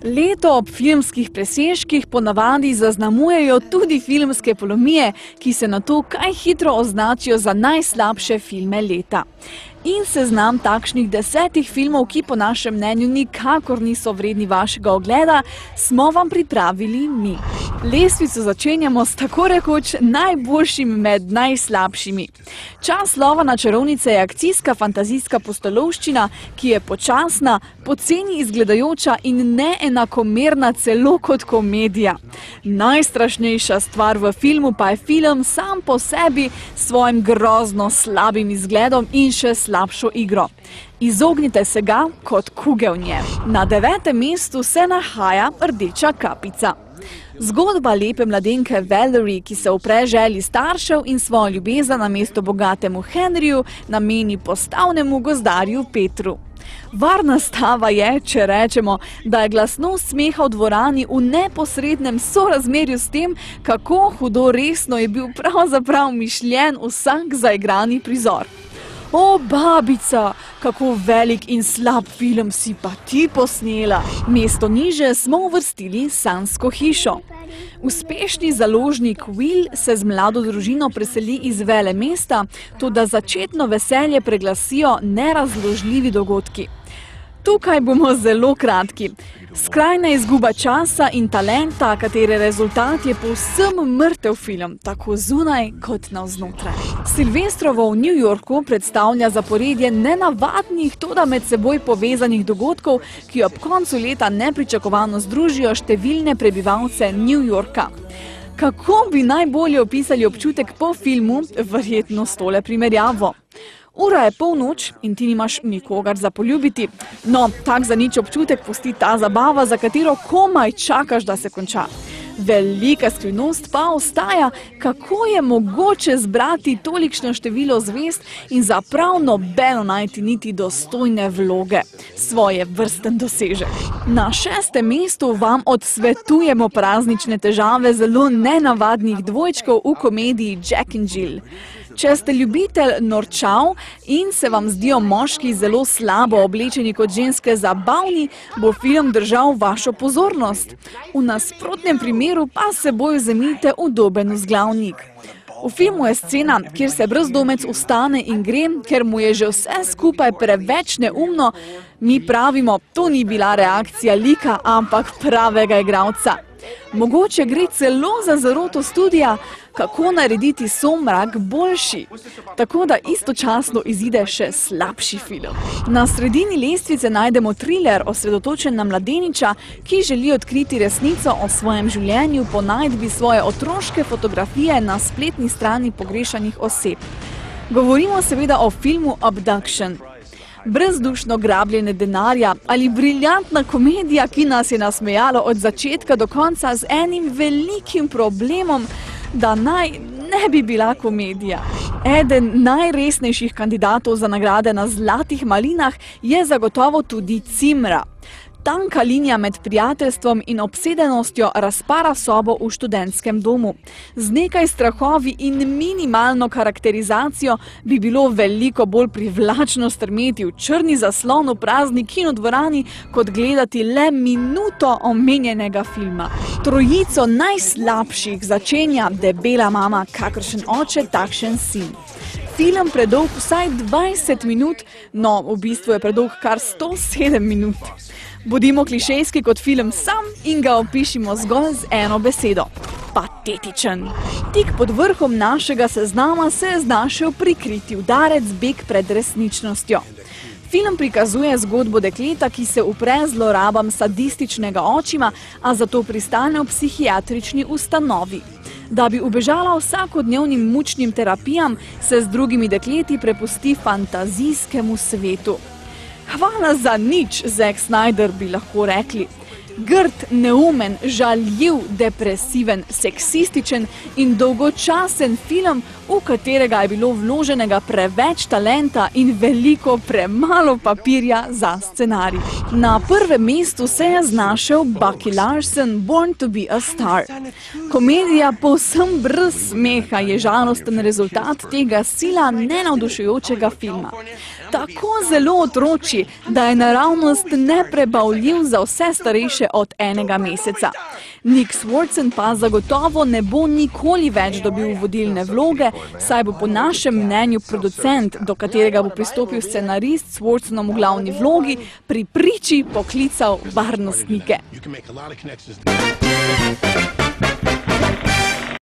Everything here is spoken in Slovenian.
Leto ob filmskih presežkih ponavadi zaznamujejo tudi filmske polomije, ki se nato kaj hitro označijo za najslabše filme leta. In seznam takšnih 10 filmov, ki po našem mnenju nikakor niso vredni vašega ogleda, smo vam pripravili mi. Lestvico začenjamo s tako rekoč najboljšim med najslabšimi. Čas lova na čarovnice je akcijska fantazijska pustolovščina, ki je počasna, poceni izgledajoča in neenakomerna celo kot komedija. Najstrašnejša stvar v filmu pa je film sam po sebi s svojim grozno slabim izgledom in še slabšo igro. Izognite se ga kot kuge v njem. Na 9. mestu se nahaja Rdeča kapica. Zgodba lepe mladenke Valerie, ki se upre želji staršev in svojo ljubezen namesto bogatemu Henryju nameni postavnemu gozdarju Petru. Varna stava je, če rečemo, da je glasnost smeha v dvorani v neposrednem sorazmerju s tem, kako hudo resno je bil pravzaprav mišljen vsak zaigrani prizor. O, babica, kako velik in slab film si pa ti posnela. Mesto niže smo uvrstili Sanjsko hišo. Uspešni založnik Will se z mlado družino preseli iz velemesta, toda začetno veselje preglasijo nerazložljivi dogodki. Tukaj bomo zelo kratki. Skrajna izguba časa in talenta, katere rezultat je povsem mrtev film, tako zunaj kot navznotraj. Silvestrovo v New Yorku predstavlja zaporedje nenavadnih, toda med seboj povezanih dogodkov, ki ob koncu leta nepričakovano združijo številne prebivalce New Yorka. Kako bi najbolje opisali občutek po filmu, verjetno s tole primerjavo? Ura je polnoč in ti nimaš nikogar za poljubiti. No, tak za nič občutek pusti ta zabava, za katero komaj čakaš, da se konča. Velika skrivnost pa ostaja, kako je mogoče zbrati tolikšno število zvezd in za prav nobeno najti niti dostojne vloge. Svoje vrsten dosežek. Na 6. mestu vam odsvetujemo praznične težave zelo nenavadnih dvojčkov v komediji Jack and Jill. Če ste ljubitelj norčav in se vam zdijo moški zelo slabo oblečeni kot ženske zabavni, bo film držal vašo pozornost. V nasprotnem primeru pa s seboj vzemite udoben vzglavnik. V filmu je scena, kjer se brezdomec vstane in gre, ker mu je že vse skupaj preveč neumno. Mi pravimo, to ni bila reakcija lika, ampak pravega igralca. Mogoče gre celo za zaroto studija, kako narediti somrak boljši, tako da istočasno izide še slabši film. Na sredini lestvice najdemo triler osredotočen na mladeniča, ki želi odkriti resnico o svojem življenju po najdbi svoje otroške fotografije na spletni strani pogrešanih oseb. Govorimo seveda o filmu Abduction. Brezdušno grabljenje denarja ali briljantna komedija, ki nas je nasmejalo od začetka do konca z enim velikim problemom, da naj ne bi bila komedija. Eden najresnejših kandidatov za nagrade na Zlatih malinah je zagotovo tudi Cimra. Tanka linija med prijateljstvom in obsedenostjo razpara sobo v študentskem domu. Z nekaj strahovi in minimalno karakterizacijo bi bilo veliko bolj privlačno strmeti v črni zaslon v prazni kinodvorani, kot gledati le minuto omenjenega filma. Trojico najslabših začenja Debela mama, kakršen oče, takšen sin. Film predolg vsaj 20 minut, no, v bistvu je predolg kar 107 minut. Bodimo klišejski kot film sam in ga opišimo zgolj z eno besedo. Patetičen. Tik pod vrhom našega seznama se je znašel prikriti udarec Beg pred resničnostjo. Film prikazuje zgodbo dekleta, ki se upre zlorabam sadističnega očima, a zato pristane v psihiatrični ustanovi. Da bi ubežala vsakodnevnim mučnim terapijam, se z drugimi dekleti prepusti fantazijskemu svetu. Hvala za nič, Zack Snyder, bi lahko rekli. Grd, neumen, žaljiv, depresiven, seksističen in dolgočasen film, v katerega je bilo vloženega preveč talenta in veliko premalo papirja za scenarij. Na prvem mestu se je znašel Bucky Larson, Born to be a Star. Komedija povsem brez smeha je žalosten rezultat tega sila nenavdušujočega filma. Tako zelo otroči, da je naravnost neprebavljiv za vse starejše više od enega meseca. Nick Swardson pa zagotovo ne bo nikoli več dobil vodilne vloge, saj bo po našem mnenju producent, do katerega bo pristopil scenarist s Swardsonom v glavni vlogi, pri priči poklical varnostnike.